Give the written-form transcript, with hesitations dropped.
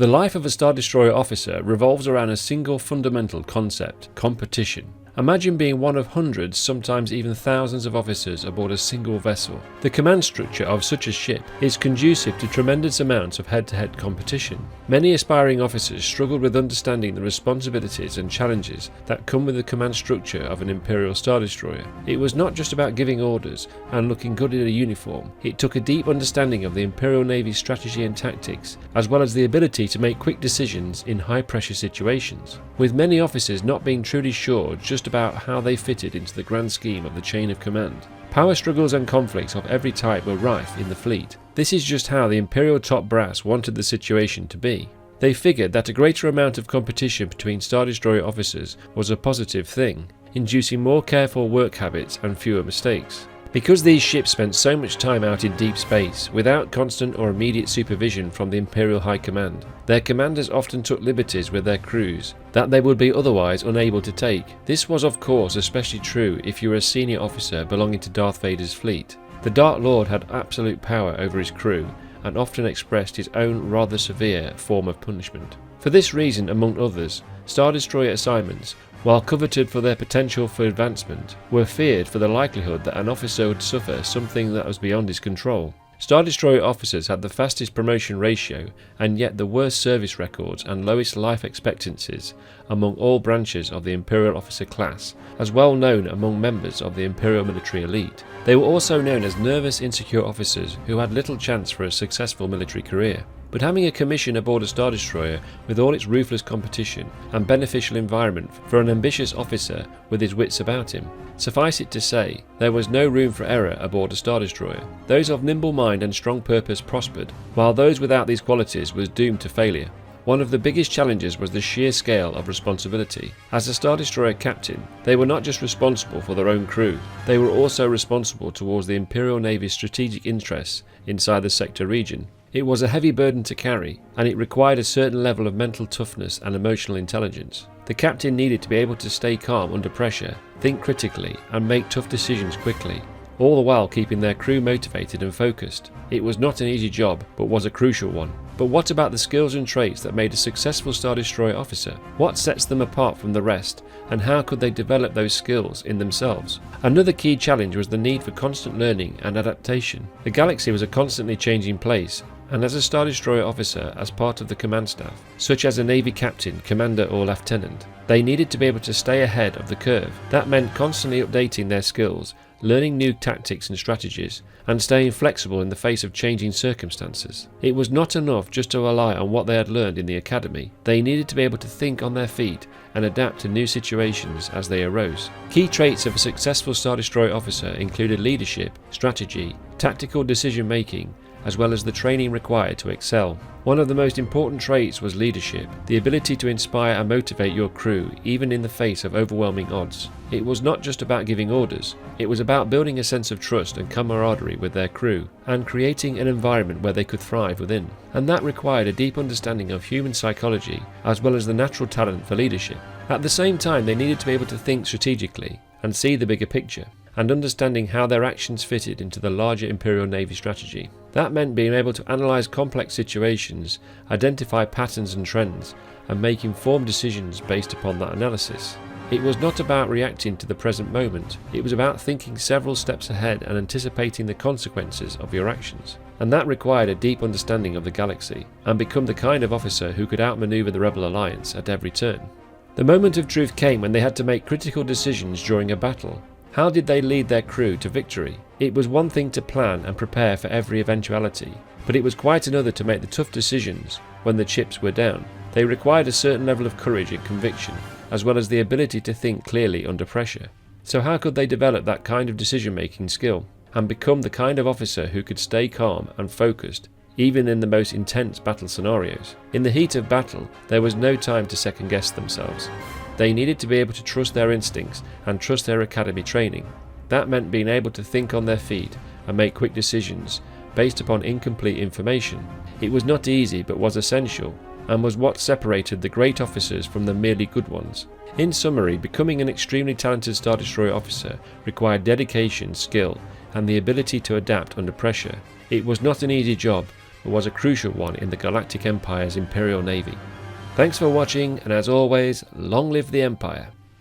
The life of a Star Destroyer officer revolves around a single fundamental concept: competition. Imagine being one of hundreds, sometimes even thousands of officers aboard a single vessel. The command structure of such a ship is conducive to tremendous amounts of head-to-head competition. Many aspiring officers struggled with understanding the responsibilities and challenges that come with the command structure of an Imperial Star Destroyer. It was not just about giving orders and looking good in a uniform. It took a deep understanding of the Imperial Navy's strategy and tactics, as well as the ability to make quick decisions in high-pressure situations. With many officers not being truly sure just about how they fitted into the grand scheme of the chain of command. Power struggles and conflicts of every type were rife in the fleet. This is just how the Imperial top brass wanted the situation to be. They figured that a greater amount of competition between Star Destroyer officers was a positive thing, inducing more careful work habits and fewer mistakes. Because these ships spent so much time out in deep space, without constant or immediate supervision from the Imperial High Command, their commanders often took liberties with their crews that they would be otherwise unable to take. This was of course especially true if you were a senior officer belonging to Darth Vader's fleet. The Dark Lord had absolute power over his crew, and often expressed his own rather severe form of punishment. For this reason, among others, Star Destroyer assignments, while coveted for their potential for advancement, were feared for the likelihood that an officer would suffer something that was beyond his control. Star Destroyer officers had the fastest promotion ratio and yet the worst service records and lowest life expectancies among all branches of the Imperial officer class, as well known among members of the Imperial military elite. They were also known as nervous, insecure officers who had little chance for a successful military career. But having a commission aboard a Star Destroyer with all its ruthless competition and beneficial environment for an ambitious officer with his wits about him, suffice it to say, there was no room for error aboard a Star Destroyer. Those of nimble mind and strong purpose prospered, while those without these qualities was doomed to failure. One of the biggest challenges was the sheer scale of responsibility. As a Star Destroyer captain, they were not just responsible for their own crew, they were also responsible towards the Imperial Navy's strategic interests inside the sector region. It was a heavy burden to carry, and it required a certain level of mental toughness and emotional intelligence. The captain needed to be able to stay calm under pressure, think critically, and make tough decisions quickly, all the while keeping their crew motivated and focused. It was not an easy job, but was a crucial one. But what about the skills and traits that made a successful Star Destroyer officer? What sets them apart from the rest, and how could they develop those skills in themselves? Another key challenge was the need for constant learning and adaptation. The galaxy was a constantly changing place, and as a Star Destroyer officer as part of the command staff, such as a Navy captain, commander or lieutenant, they needed to be able to stay ahead of the curve. That meant constantly updating their skills, learning new tactics and strategies, and staying flexible in the face of changing circumstances. It was not enough just to rely on what they had learned in the academy. They needed to be able to think on their feet and adapt to new situations as they arose. Key traits of a successful Star Destroyer officer included leadership, strategy, tactical decision making, as well as the training required to excel. One of the most important traits was leadership, the ability to inspire and motivate your crew even in the face of overwhelming odds. It was not just about giving orders, it was about building a sense of trust and camaraderie with their crew, and creating an environment where they could thrive within. And that required a deep understanding of human psychology, as well as the natural talent for leadership. At the same time, they needed to be able to think strategically and see the bigger picture, and understanding how their actions fitted into the larger Imperial Navy strategy. That meant being able to analyse complex situations, identify patterns and trends, and make informed decisions based upon that analysis. It was not about reacting to the present moment, it was about thinking several steps ahead and anticipating the consequences of your actions. And that required a deep understanding of the galaxy, and become the kind of officer who could outmaneuver the Rebel Alliance at every turn. The moment of truth came when they had to make critical decisions during a battle. How did they lead their crew to victory? It was one thing to plan and prepare for every eventuality, but it was quite another to make the tough decisions when the chips were down. They required a certain level of courage and conviction, as well as the ability to think clearly under pressure. So how could they develop that kind of decision-making skill, and become the kind of officer who could stay calm and focused, even in the most intense battle scenarios? In the heat of battle, there was no time to second-guess themselves. They needed to be able to trust their instincts and trust their academy training. That meant being able to think on their feet and make quick decisions based upon incomplete information. It was not easy, but was essential, and was what separated the great officers from the merely good ones. In summary, becoming an extremely talented Star Destroyer officer required dedication, skill, and the ability to adapt under pressure. It was not an easy job, but was a crucial one in the Galactic Empire's Imperial Navy. Thanks for watching, and as always, long live the Empire!